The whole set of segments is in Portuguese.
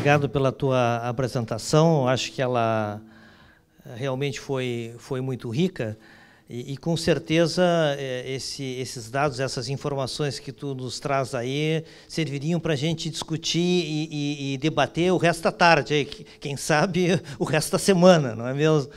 Obrigado pela tua apresentação. Acho que ela realmente foi muito rica e com certeza esses dados, essas informações que tu nos traz aí serviriam para a gente discutir e debater o resto da tarde, aí, quem sabe o resto da semana, não é mesmo?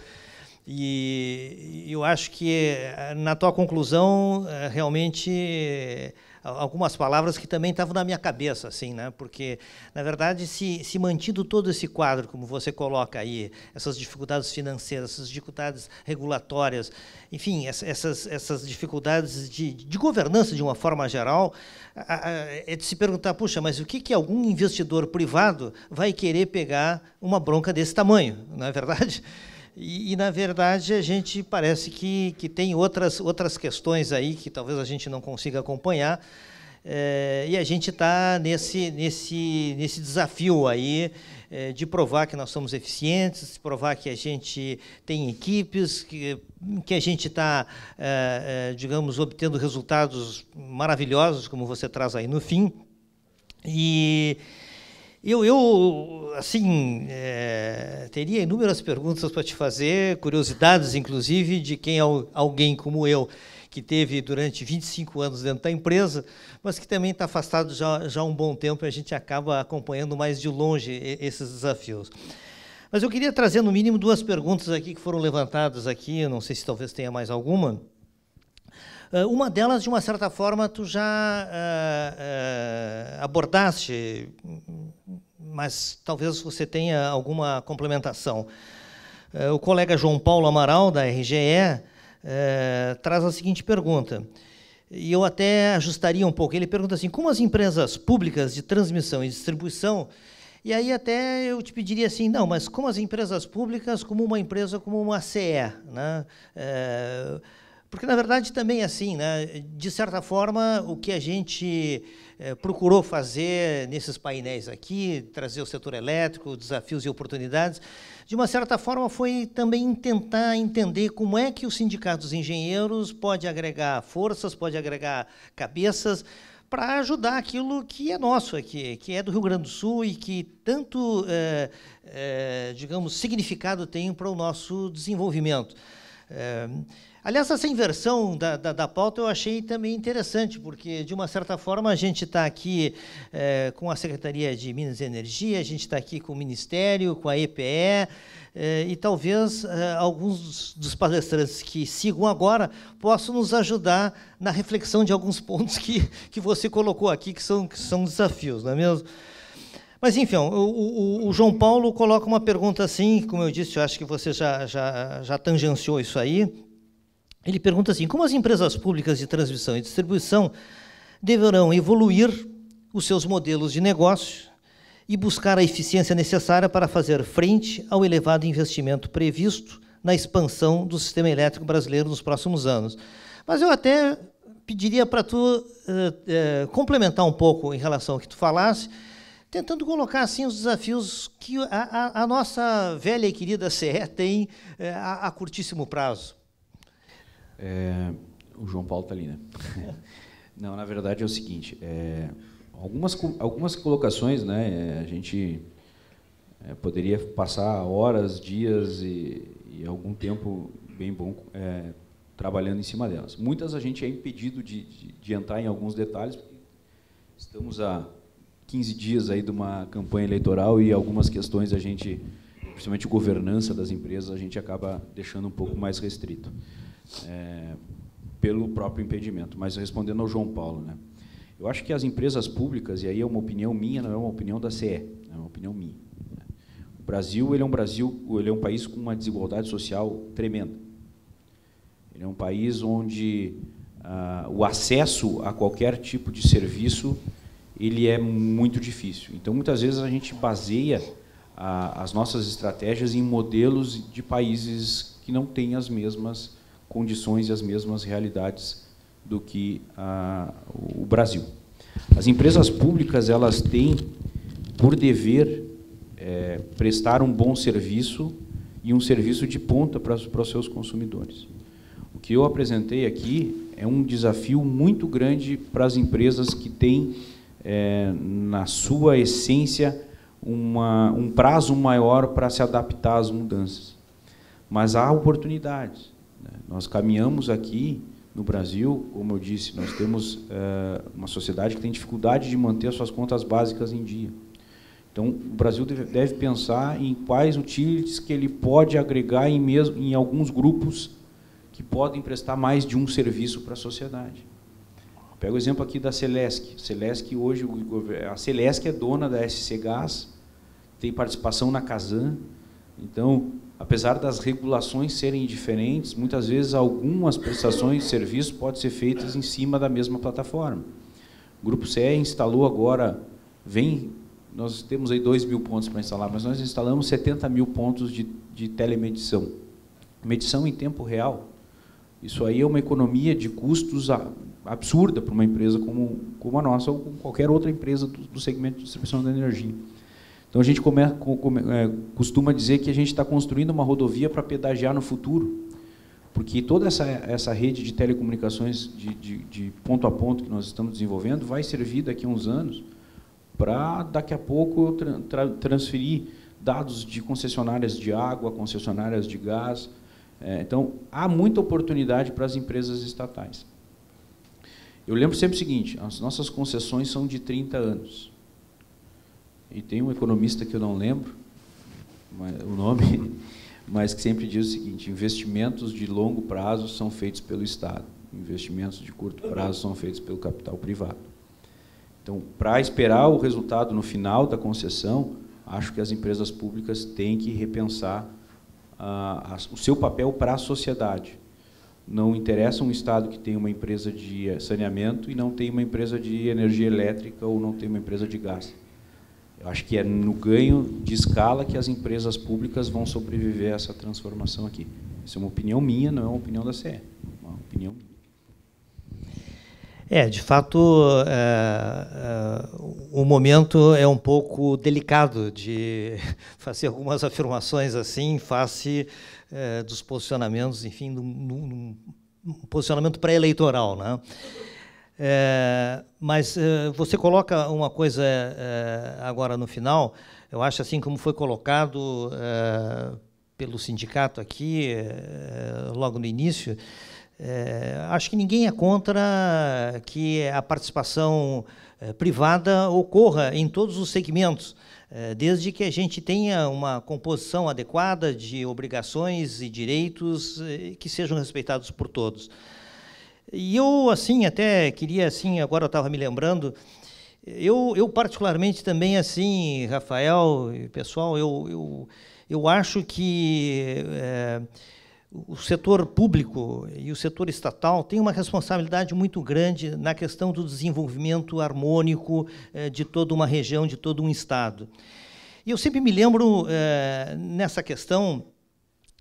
E eu acho que na tua conclusão realmente algumas palavras que também estavam na minha cabeça, assim, né? Porque, na verdade, se mantido todo esse quadro, como você coloca aí, essas dificuldades financeiras, essas dificuldades regulatórias, enfim, essas dificuldades de governança de uma forma geral, é de se perguntar, puxa, mas o que algum investidor privado vai querer pegar uma bronca desse tamanho, não é verdade? E, na verdade, a gente parece que tem outras questões aí que talvez a gente não consiga acompanhar, e a gente está nesse desafio aí de provar que nós somos eficientes, de provar que a gente tem equipes, que a gente está, digamos, obtendo resultados maravilhosos, como você traz aí no fim. E eu assim, teria inúmeras perguntas para te fazer, curiosidades, inclusive, de quem alguém como eu, que teve durante 25 anos dentro da empresa, mas que também está afastado já há um bom tempo e a gente acaba acompanhando mais de longe esses desafios. Mas eu queria trazer, no mínimo, duas perguntas aqui que foram levantadas aqui, eu não sei se talvez tenha mais alguma. Uma delas, de uma certa forma, tu já abordaste, mas talvez você tenha alguma complementação. O colega João Paulo Amaral, da RGE, traz a seguinte pergunta, e eu até ajustaria um pouco. Ele pergunta assim, como as empresas públicas de transmissão e distribuição, e aí até eu te pediria assim, não, mas como as empresas públicas, como uma empresa como uma CE, né? Porque, na verdade, também é assim, né? De certa forma, o que a gente procurou fazer nesses painéis aqui, trazer o setor elétrico, desafios e oportunidades, de uma certa forma foi também tentar entender como é que o Sindicato dos Engenheiros pode agregar forças, pode agregar cabeças, para ajudar aquilo que é nosso aqui, que é do Rio Grande do Sul e que tanto, digamos, significado tem para o nosso desenvolvimento. Aliás, essa inversão da pauta eu achei também interessante, porque, de uma certa forma, a gente está aqui com a Secretaria de Minas e Energia, a gente está aqui com o Ministério, com a EPE, e talvez alguns dos palestrantes que sigam agora possam nos ajudar na reflexão de alguns pontos que você colocou aqui, que são desafios, não é mesmo? Mas, enfim, o João Paulo coloca uma pergunta assim, como eu disse, eu acho que você já tangenciou isso aí. Ele pergunta assim, como as empresas públicas de transmissão e distribuição deverão evoluir os seus modelos de negócio e buscar a eficiência necessária para fazer frente ao elevado investimento previsto na expansão do sistema elétrico brasileiro nos próximos anos. Mas eu até pediria para tu complementar um pouco em relação ao que tu falasse, tentando colocar assim os desafios que a nossa velha e querida CE tem a curtíssimo prazo. O João Paulo está ali, né? Não, na verdade é o seguinte, algumas colocações, né, a gente poderia passar horas, dias e algum tempo bem bom trabalhando em cima delas. Muitas a gente é impedido de entrar em alguns detalhes, porque estamos há 15 dias aí de uma campanha eleitoral e algumas questões a gente, principalmente governança das empresas, a gente acaba deixando um pouco mais restrito. Pelo próprio impedimento. Mas respondendo ao João Paulo, né, eu acho que as empresas públicas, e aí é uma opinião minha, não é uma opinião da CE, é uma opinião minha. O Brasil, ele é um país com uma desigualdade social tremenda. Ele é um país onde o acesso a qualquer tipo de serviço ele é muito difícil. Então, muitas vezes a gente baseia as nossas estratégias em modelos de países que não têm as mesmas condições e as mesmas realidades do que o Brasil. As empresas públicas, elas têm por dever prestar um bom serviço e um serviço de ponta para os seus consumidores. O que eu apresentei aqui é um desafio muito grande para as empresas que têm, na sua essência, um prazo maior para se adaptar às mudanças. Mas há oportunidades, né? Nós caminhamos aqui no Brasil, como eu disse, nós temos uma sociedade que tem dificuldade de manter as suas contas básicas em dia. Então, o Brasil deve pensar em quais utilities que ele pode agregar em alguns grupos que podem prestar mais de um serviço para a sociedade. Pega o exemplo aqui da Celesc. Hoje, a Celesc é dona da SC Gás, tem participação na Casan. Então, apesar das regulações serem diferentes, muitas vezes algumas prestações de serviço podem ser feitas em cima da mesma plataforma. O Grupo CE instalou agora, nós temos aí 2.000 pontos para instalar, mas nós instalamos 70.000 pontos de telemedição. Medição em tempo real. Isso aí é uma economia de custos absurda para uma empresa como a nossa ou como qualquer outra empresa do segmento de distribuição da energia. Então, a gente costuma dizer que a gente está construindo uma rodovia para pedagiar no futuro, porque toda essa rede de telecomunicações de ponto a ponto que nós estamos desenvolvendo vai servir daqui a uns anos para, daqui a pouco, transferir dados de concessionárias de água, concessionárias de gás. Então, há muita oportunidade para as empresas estatais. Eu lembro sempre o seguinte, as nossas concessões são de 30 anos. E tem um economista que eu não lembro o nome, mas que sempre diz o seguinte: investimentos de longo prazo são feitos pelo Estado, investimentos de curto prazo são feitos pelo capital privado. Então, para esperar o resultado no final da concessão, acho que as empresas públicas têm que repensar o seu papel para a sociedade. Não interessa um Estado que tem uma empresa de saneamento e não tem uma empresa de energia elétrica ou não tem uma empresa de gás. Eu acho que é no ganho de escala que as empresas públicas vão sobreviver a essa transformação aqui. Essa é uma opinião minha, não é uma opinião da CE. É uma opinião minha. De fato, o momento é um pouco delicado de fazer algumas afirmações assim, face dos posicionamentos, enfim, num posicionamento pré-eleitoral, né? Mas você coloca uma coisa agora no final, eu acho assim como foi colocado pelo sindicato aqui, logo no início. Acho que ninguém é contra que a participação privada ocorra em todos os segmentos, desde que a gente tenha uma composição adequada de obrigações e direitos que sejam respeitados por todos. E eu, assim, até queria, assim, agora eu estava me lembrando, eu particularmente também, assim, Rafael e pessoal, eu acho que o setor público e o setor estatal têm uma responsabilidade muito grande na questão do desenvolvimento harmônico de toda uma região, de todo um estado. E eu sempre me lembro, nessa questão,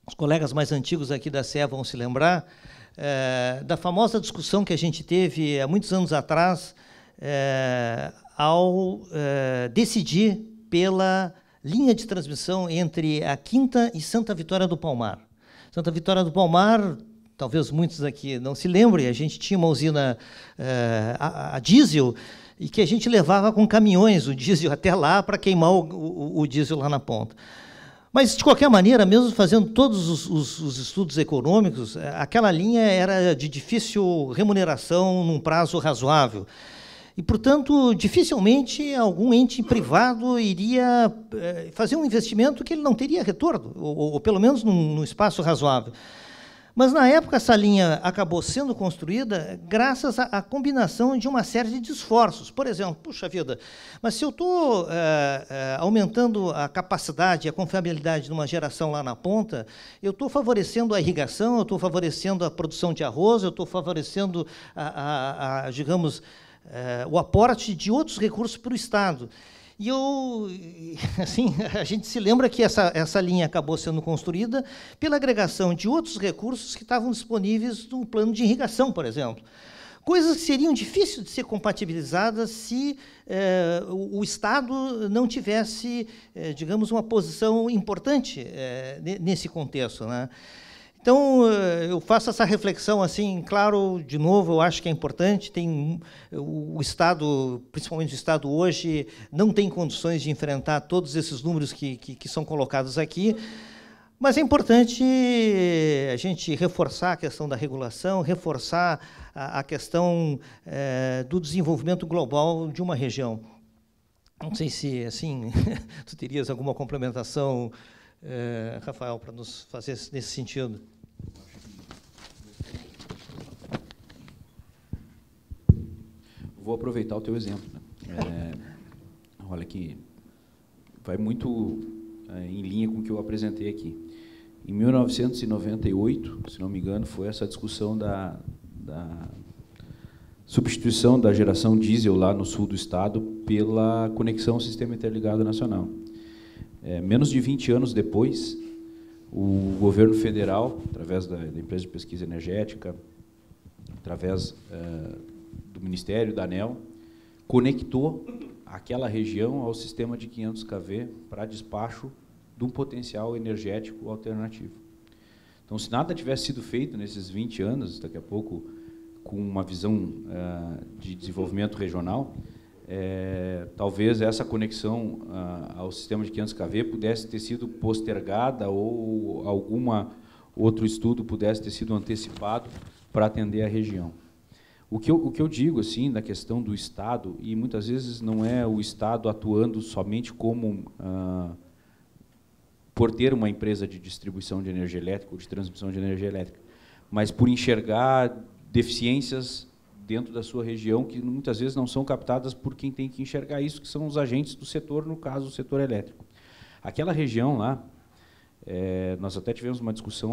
os colegas mais antigos aqui da CE vão se lembrar, da famosa discussão que a gente teve há muitos anos atrás, ao decidir pela linha de transmissão entre a Quinta e Santa Vitória do Palmar. Santa Vitória do Palmar, talvez muitos aqui não se lembrem, a gente tinha uma usina a diesel e que a gente levava com caminhões o diesel até lá para queimar o diesel lá na ponta. Mas, de qualquer maneira, mesmo fazendo todos os estudos econômicos, aquela linha era de difícil remuneração num prazo razoável. E, portanto, dificilmente algum ente privado iria fazer um investimento que ele não teria retorno, ou pelo menos num espaço razoável. Mas, na época, essa linha acabou sendo construída graças à combinação de uma série de esforços. Por exemplo, puxa vida, mas se eu estou aumentando a capacidade e a confiabilidade de uma geração lá na ponta, eu estou favorecendo a irrigação, eu estou favorecendo a produção de arroz, eu estou favorecendo, digamos, o aporte de outros recursos para o Estado. E assim, a gente se lembra que essa linha acabou sendo construída pela agregação de outros recursos que estavam disponíveis no plano de irrigação, por exemplo. Coisas que seriam difíceis de ser compatibilizadas se o Estado não tivesse, digamos, uma posição importante nesse contexto, né? Então, eu faço essa reflexão, assim, claro, de novo, eu acho que é importante, o Estado, principalmente o Estado hoje, não tem condições de enfrentar todos esses números que são colocados aqui, mas é importante a gente reforçar a questão da regulação, reforçar a questão do desenvolvimento global de uma região. Não sei se, assim, tu terias alguma complementação, Rafael, para nos fazer nesse sentido. Vou aproveitar o teu exemplo, né? Olha que vai muito em linha com o que eu apresentei aqui. Em 1998, se não me engano, foi essa discussão da substituição da geração diesel lá no sul do estado pela conexão ao Sistema Interligado Nacional. Menos de 20 anos depois, o governo federal, através da empresa de pesquisa energética, através do Ministério, da ANEEL, conectou aquela região ao sistema de 500 kV para despacho de um potencial energético alternativo. Então, se nada tivesse sido feito nesses 20 anos, daqui a pouco, com uma visão de desenvolvimento regional, talvez essa conexão ao sistema de 500 kV pudesse ter sido postergada ou algum outro estudo pudesse ter sido antecipado para atender a região. O que eu digo assim na questão do Estado, e muitas vezes não é o Estado atuando somente como por ter uma empresa de distribuição de energia elétrica ou de transmissão de energia elétrica, mas por enxergar deficiências dentro da sua região que muitas vezes não são captadas por quem tem que enxergar isso, que são os agentes do setor, no caso, o setor elétrico. Aquela região lá, nós até tivemos uma discussão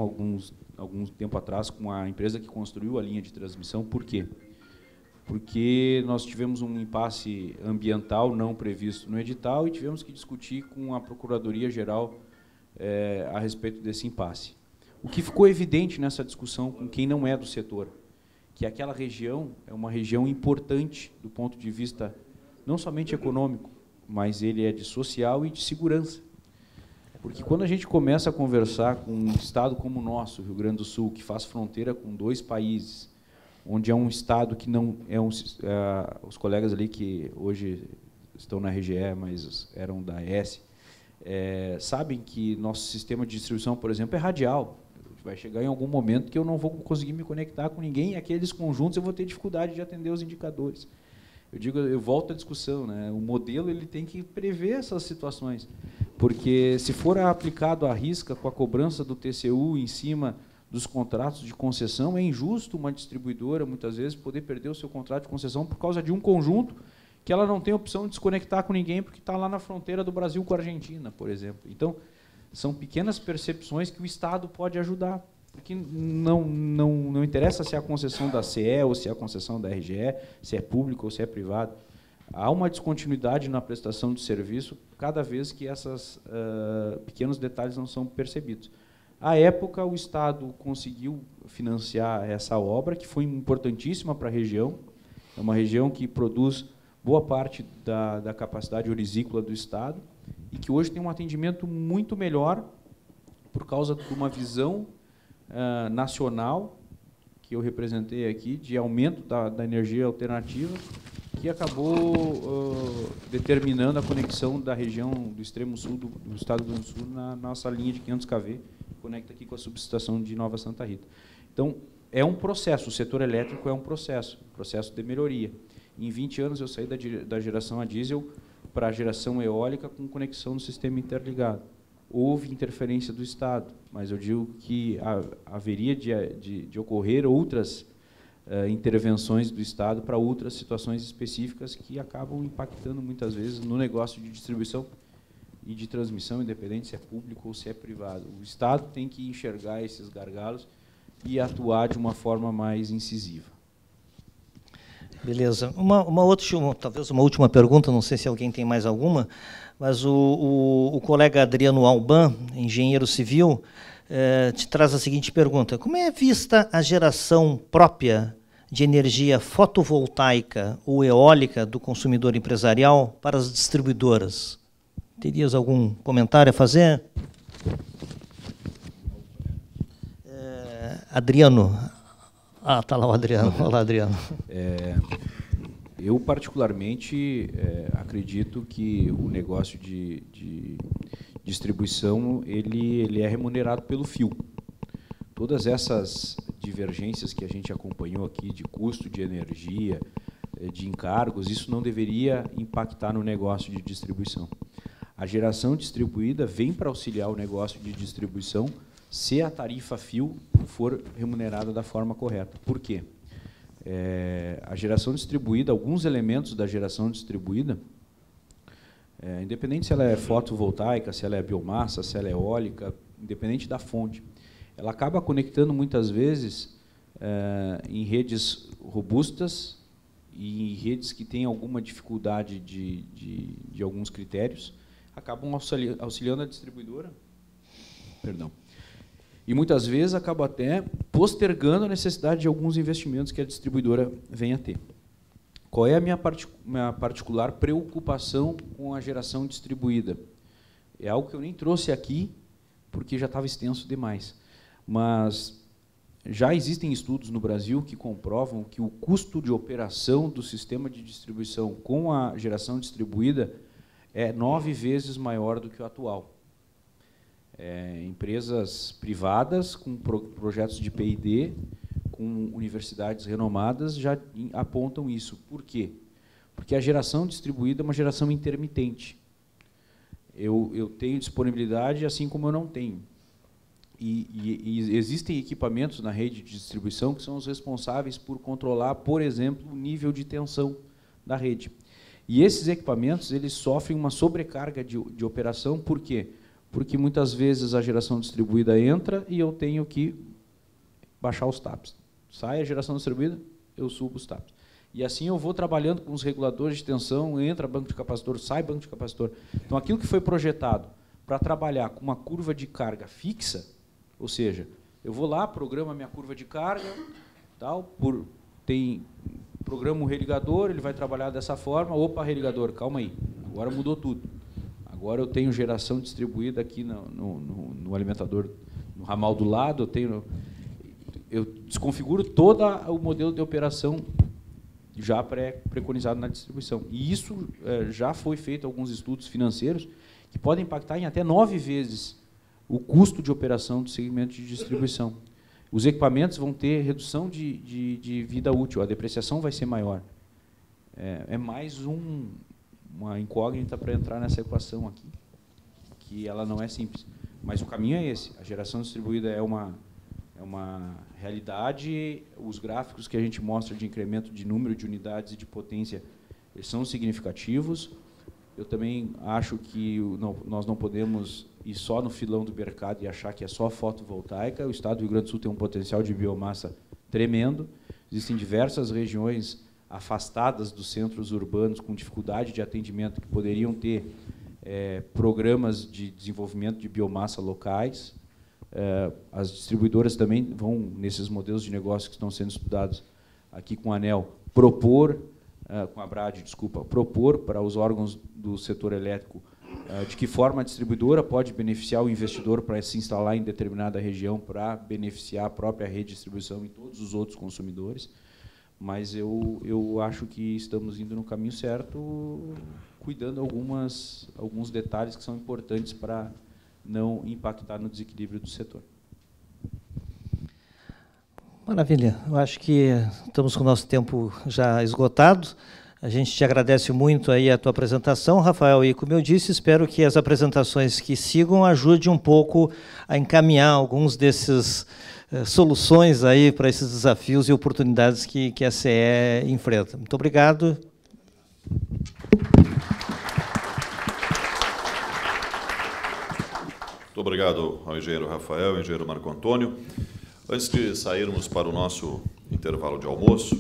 algum tempo atrás com a empresa que construiu a linha de transmissão. Por quê? Porque nós tivemos um impasse ambiental não previsto no edital e tivemos que discutir com a Procuradoria-Geral a respeito desse impasse. O que ficou evidente nessa discussão com quem não é do setor, que aquela região é uma região importante do ponto de vista não somente econômico, mas ele é de social e de segurança. Porque quando a gente começa a conversar com um estado como o nosso, Rio Grande do Sul, que faz fronteira com 2 países, onde é um estado que não é os colegas ali que hoje estão na RGE, mas eram da ES, sabem que nosso sistema de distribuição, por exemplo, é radial. Vai chegar em algum momento que eu não vou conseguir me conectar com ninguém, e aqueles conjuntos eu vou ter dificuldade de atender os indicadores. Eu volto à discussão, né? O modelo ele tem que prever essas situações, porque se for aplicado à risca com a cobrança do TCU em cima dos contratos de concessão, é injusto uma distribuidora, muitas vezes, poder perder o seu contrato de concessão por causa de um conjunto que ela não tem opção de desconectar com ninguém porque está lá na fronteira do Brasil com a Argentina, por exemplo. Então, são pequenas percepções que o Estado pode ajudar, porque não interessa se é a concessão da CE ou se é a concessão da RGE, se é público ou se é privado. Há uma descontinuidade na prestação de serviço cada vez que esses pequenos detalhes não são percebidos. À época, o Estado conseguiu financiar essa obra, que foi importantíssima para a região. É uma região que produz boa parte da capacidade orizícola do Estado e que hoje tem um atendimento muito melhor por causa de uma visão nacional, que eu representei aqui, de aumento da energia alternativa, que acabou determinando a conexão da região do extremo sul do estado do Rio Grande do Sul na nossa linha de 500 kV, que conecta aqui com a subestação de Nova Santa Rita. Então, é um processo, o setor elétrico é um processo de melhoria. Em 20 anos, eu saí da geração a diesel para a geração eólica com conexão no sistema interligado. Houve interferência do Estado, mas eu digo que haveria de ocorrer outras intervenções do Estado para outras situações específicas que acabam impactando muitas vezes no negócio de distribuição e de transmissão, independente se é público ou se é privado. O Estado tem que enxergar esses gargalos e atuar de uma forma mais incisiva. Beleza. Talvez uma última pergunta, não sei se alguém tem mais alguma, mas o colega Adriano Alban, engenheiro civil, te traz a seguinte pergunta: como é vista a geração própria de energia fotovoltaica ou eólica do consumidor empresarial para as distribuidoras? Terias algum comentário a fazer? Adriano. Ah, está lá o Adriano. Olá, Adriano. Eu, particularmente, acredito que o negócio de distribuição ele é remunerado pelo fio. Todas essas divergências que a gente acompanhou aqui de custo de energia, de encargos, isso não deveria impactar no negócio de distribuição. A geração distribuída vem para auxiliar o negócio de distribuição se a tarifa fio for remunerada da forma correta. Por quê? A geração distribuída, alguns elementos da geração distribuída, independente se ela é fotovoltaica, se ela é biomassa, se ela é eólica, independente da fonte, ela acaba conectando muitas vezes em redes robustas e em redes que têm alguma dificuldade de alguns critérios, acabam auxiliando a distribuidora. Perdão. E muitas vezes acaba até postergando a necessidade de alguns investimentos que a distribuidora venha a ter. Qual é a minha particular preocupação com a geração distribuída? É algo que eu nem trouxe aqui, porque já estava extenso demais. Mas já existem estudos no Brasil que comprovam que o custo de operação do sistema de distribuição com a geração distribuída é 9 vezes maior do que o atual. Empresas privadas com projetos de P&D, com universidades renomadas, já apontam isso. Por quê? Porque a geração distribuída é uma geração intermitente. Eu tenho disponibilidade, assim como eu não tenho. E existem equipamentos na rede de distribuição que são os responsáveis por controlar, por exemplo, o nível de tensão da rede. E esses equipamentos eles sofrem uma sobrecarga de operação. Por quê? Porque muitas vezes a geração distribuída entra e eu tenho que baixar os taps. Sai a geração distribuída, eu subo os taps. E assim eu vou trabalhando com os reguladores de tensão, entra banco de capacitor, sai banco de capacitor. Então, aquilo que foi projetado para trabalhar com uma curva de carga fixa, ou seja, eu vou lá, programa minha curva de carga, programa o religador, ele vai trabalhar dessa forma. Opa, religador, calma aí, agora mudou tudo. Agora eu tenho geração distribuída aqui no alimentador, no ramal do lado, eu desconfiguro todo o modelo de operação já preconizado na distribuição. E isso já foi feito alguns estudos financeiros que podem impactar em até 9 vezes o custo de operação do segmento de distribuição. Os equipamentos vão ter redução de vida útil, a depreciação vai ser maior. É mais uma incógnita para entrar nessa equação aqui, que ela não é simples. Mas o caminho é esse. A geração distribuída é uma realidade. Os gráficos que a gente mostra de incremento de número de unidades e de potência, eles são significativos. Eu também acho que nós não podemos ir só no filão do mercado e achar que é só fotovoltaica. O estado do Rio Grande do Sul tem um potencial de biomassa tremendo. Existem diversas regiões afastadas dos centros urbanos, com dificuldade de atendimento, que poderiam ter programas de desenvolvimento de biomassa locais. As distribuidoras também vão, nesses modelos de negócio que estão sendo estudados aqui com a ANEEL, propor para os órgãos do setor elétrico de que forma a distribuidora pode beneficiar o investidor para se instalar em determinada região, para beneficiar a própria rede de distribuição e todos os outros consumidores. Mas eu acho que estamos indo no caminho certo, cuidando alguns detalhes que são importantes para não impactar no desequilíbrio do setor. Maravilha. Eu acho que estamos com o nosso tempo já esgotado. A gente te agradece muito aí a tua apresentação, Rafael, e como eu disse, espero que as apresentações que sigam ajudem um pouco a encaminhar alguns desses soluções aí para esses desafios e oportunidades que a CE enfrenta. Muito obrigado. Muito obrigado ao engenheiro Rafael, engenheiro Marco Antônio. Antes de sairmos para o nosso intervalo de almoço,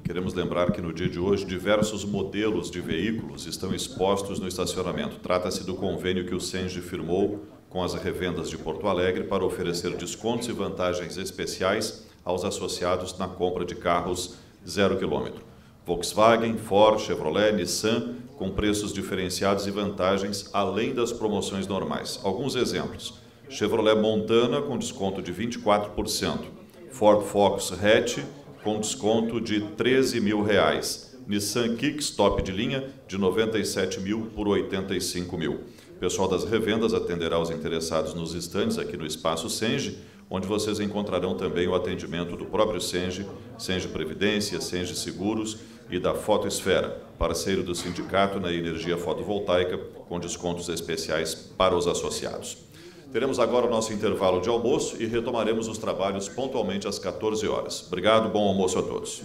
queremos lembrar que no dia de hoje diversos modelos de veículos estão expostos no estacionamento. Trata-se do convênio que o Senge firmou com as revendas de Porto Alegre para oferecer descontos e vantagens especiais aos associados na compra de carros 0 km. Volkswagen, Ford, Chevrolet, Nissan, com preços diferenciados e vantagens além das promoções normais. Alguns exemplos: Chevrolet Montana com desconto de 24%, Ford Focus hatch com desconto de R$ 13.000. Nissan Kicks top de linha de R$ 97.000 por R$ 85.000. O pessoal das revendas atenderá os interessados nos estandes aqui no Espaço Senge, onde vocês encontrarão também o atendimento do próprio Senge, Senge Previdência, Senge Seguros e da Fotosfera, parceiro do sindicato na energia fotovoltaica, com descontos especiais para os associados. Teremos agora o nosso intervalo de almoço e retomaremos os trabalhos pontualmente às 14 horas. Obrigado, bom almoço a todos.